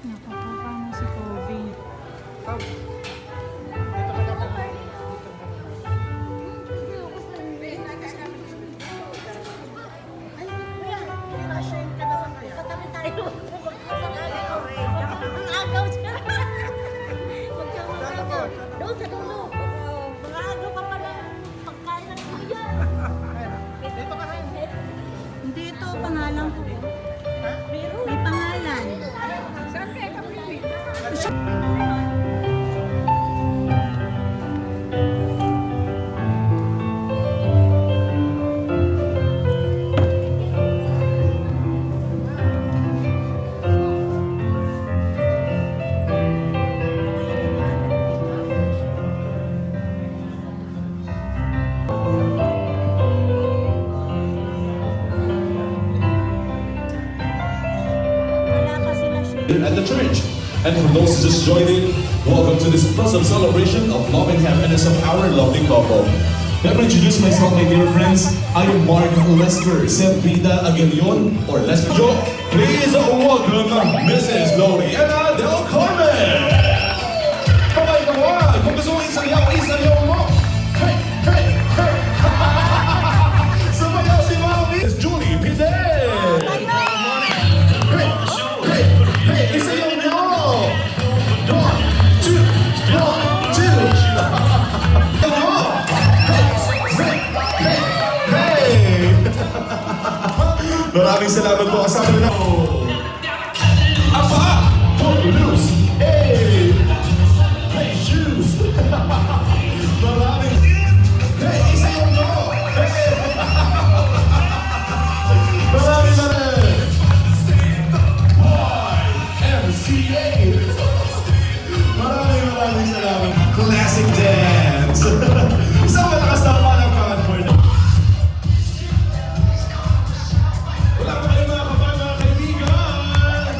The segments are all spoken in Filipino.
Nakakapa mo si Kobe. Doon sa dulo. Mga agaw ka pala. Pagkain ng kuya. Dito ka rin. Hindi ito pangalan ko. Meron. May pangalan. Saan kaya ka pipili? Wala pa sila siya. At the church. And for those who just joined in, welcome to this blessed celebration of love and happiness of our lovely couple. Let me introduce myself, my dear friends. I am Mark Lester Servida Aguilion, or Lester Joe. Please welcome Mrs. Loriana Del Carmen. Kamay ka wag! Kung gusto mong isayaw mo. Hey, hey, hey! Sumayaw si Mami! It's Julie Pidel! Hey, hey, hey! Isayaw mo! 1, 2, 1, 2! Maraming salamat po kasama na. Ang paa! Pull loose! Hey! Hey, shoes! Maraming... Hey, isayaw mo! Hey! Maraming YMCA! Maraming salamat. Classic dance! Isang malakas na palakpakan for them. Wala pa kayo mga kapal, mga kaibigan!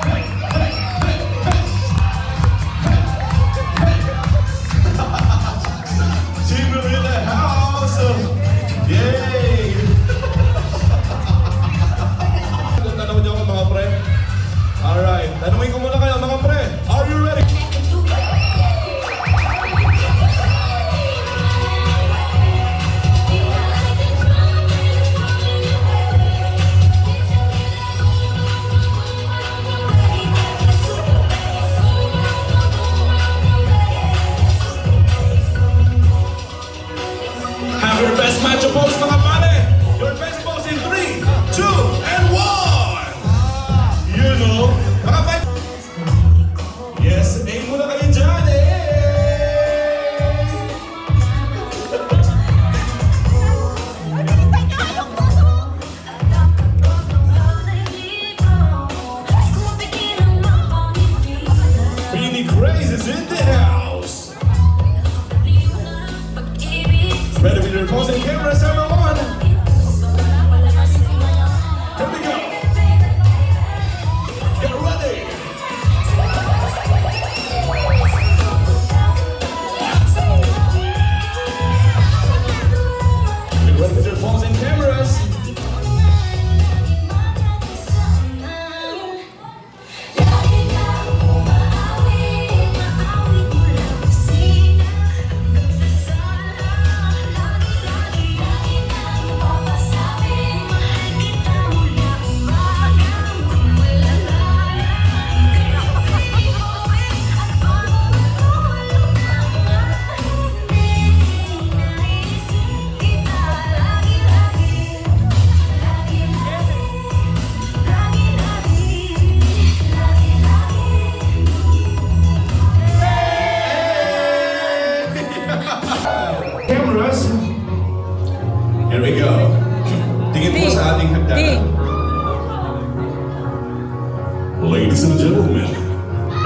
Hey! Hey! Hey! Hey! Hey! Hey! Jimmy in the house! Yay! Tanawin niyo ako mga pre. Alright, tanawin ko muna kayo mga pre. Are you ready? Have your best match of pose mga pare. Your best pose in 3, 2, and 1. You know, mga fight. Yes, aim muna kayo dyan eh. Really crazy is in the house. Ready with your phones and cameras, everyone. Here we go. Get ready. Get ready with your phones and cameras. Cameras. Here we go. Tingin po sa ating hagdanan. Ladies and gentlemen,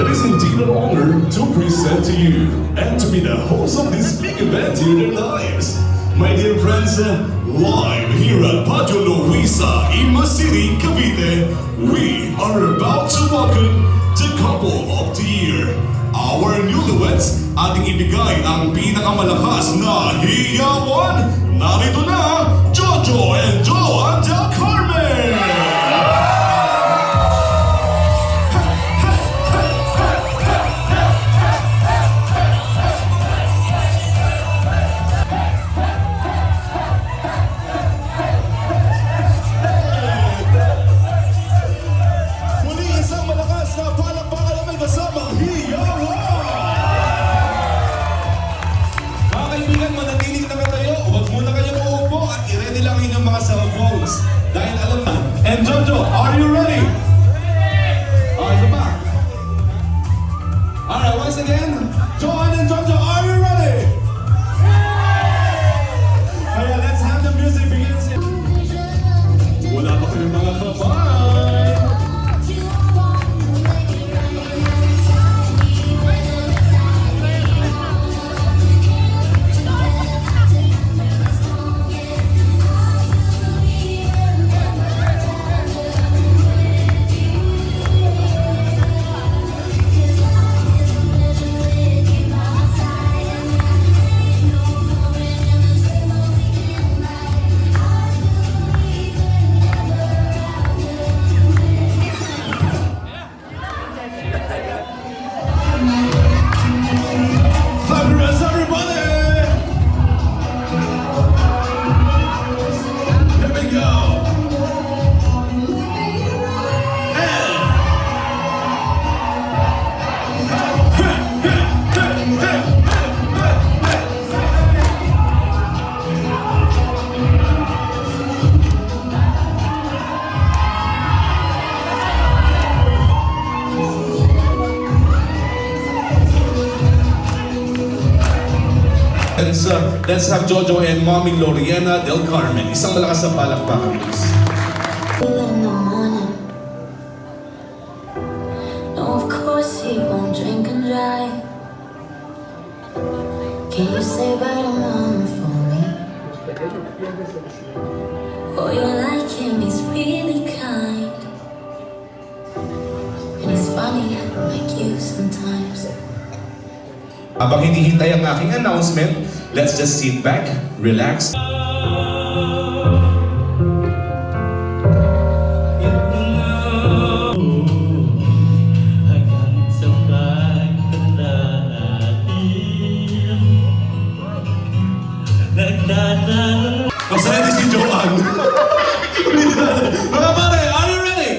It is indeed an honor to present to you and to be the host of this big event in your lives. My dear friends, live here at Patio Luisa, Ima City, Cavite, we are about to welcome the couple of the year. Our newlyweds, ating ibigay ang pinakamalakas na hiyawan. Narito na, Jojo and Joan Del Carmen! Muli isang malakas na palakpakan na may kasamang hiyawan! Mga kaibigan, manatiling nakatayo, huwag muna kayo mauupo at i-ready lang inyong mga cellphones. Dahil alam na. And Jojo, are you ready? Oh, the back. Alright, once again, Joan and Jojo, are you ready? Kaya let's have the music begin. Wala pa kayong mga kamay. Clap your hands, everybody! Here we go! And let's have Jojo and Mommy Loriana Del Carmen. Isang malakas na palakpakan, please. In the morning. No, of course he won't drink and drive. Can you say bye to mama for me? Oh, you're like him, he's really kind. And he's funny, like you sometimes. Habang hinihintay ang aking announcement, let's just sit back, relax. Masaya din si Joan. Mga pare, are you ready?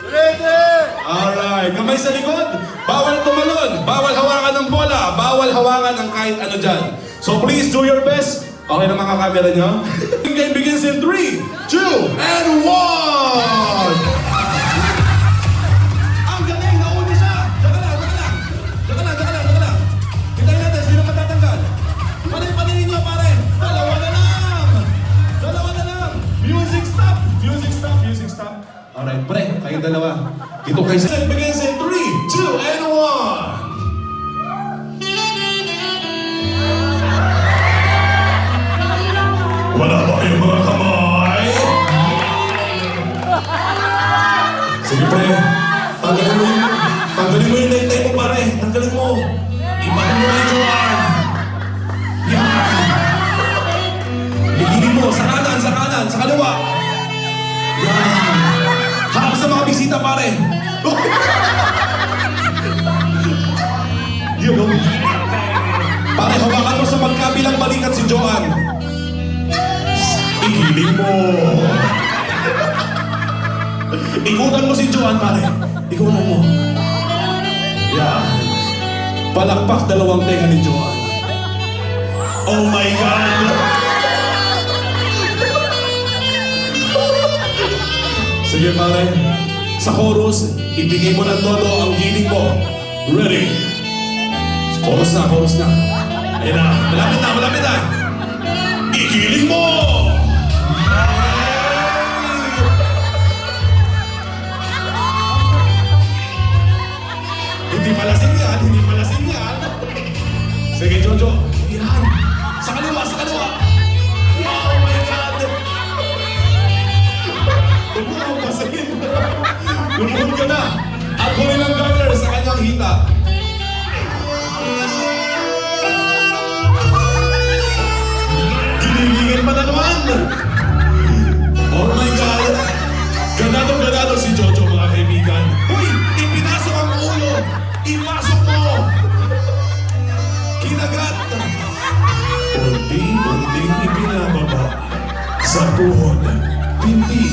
Ready! Alright, kamay sa likod. Bawal tumalon, bawal hawakan ng bola, bawal hawakan ng kahit ano dyan. So please do your best. Okay na mga camera nyo? The game begins in 3, 2, and 1! Ang galing, nauna siya! Tsaka lang. Hintayin natin, sino matatanggal? Panay nyo pare! Dalawa na lang! Music stop! Alright, pre, kayong dalawa. Dito kayo sa... It begins in 3, 2, and 1! Wala ba kayong mga kamay? Sige pre, tanggalin mo yung naitay mo pare. Tanggalin mo. Ibahin mo kay Joan. Yan. Liginin mo sa kanan, sa kaliwa. Yan. Harap sa mga bisita pare. Yun. Pare, hawakan mo sa magkabilang balikat si Joan. Ikiling mo. Ikutan mo si Joan, pare. Ikutan mo. Yan. Palakpak dalawang tenga ni Joan. Oh my God! Sige, pare. Sa chorus, ibigay mo ng todo ang giling mo. Ready? Chorus na. Ayun na. Malapit na. Ikiling mo! Hindi Sige, Jojo. Yan. Sa kaliwa, sa kaliwa. Oh my God. Huwag mo akong pasahin. Lumuhod ka na. At huli ng gunner sa kanyang hita. Ginigingin pa na naman. Oh my God. Ganado si Jojo, mga kaibigan. Uy! Ipinasok ang ulo! Ipasok mo! Kinagat! Unting-unting ipinababa sa tuhod, pinti,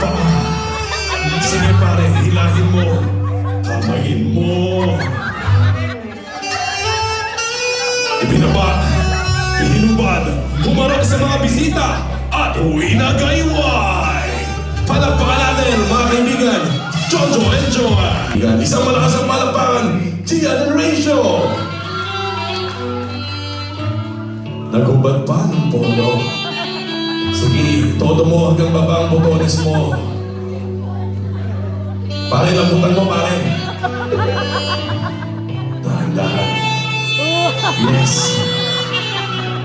paa. Sige pare, hilahin mo. Kamayin mo. Ipinaba, hinubad, humarap sa mga bisita, at uwi na gayway! Palakpakan natin, mga kaibigan, Jojo and Joanne. Isang malakas ang palakpakan, Gian and Rachel. Nagubad pa ng polo. Sige, todo mo hanggang baba ang botones mo. Pare, lambutan mo, pare. Dahan-dahan. Yes.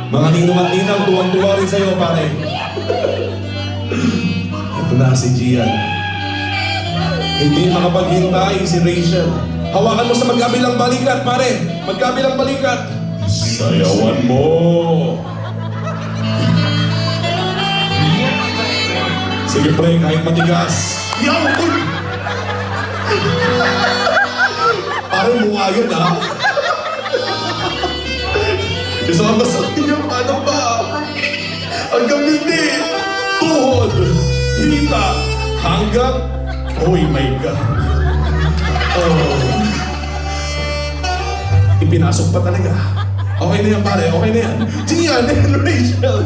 Mga ninong at ninang, tuwang-tuwa rin sa'yo, pare. Ito na si Gian. Hindi makapaghintay si Rachel. Hawakan mo sa magkabilang balikat, pare. Magkabilang balikat. Sayawan mo. Sige pre, kahit matigas. Yaw! Uy! Parang mukha yun, ha? Isang ba sa kanya, paano ba? Ang gabindi! Tuhod! Hita! Hanggang... Oh my God! Oh... Ipinasok pa talaga. Okay na yan, pare. Okay na yan. Gian and Rachel!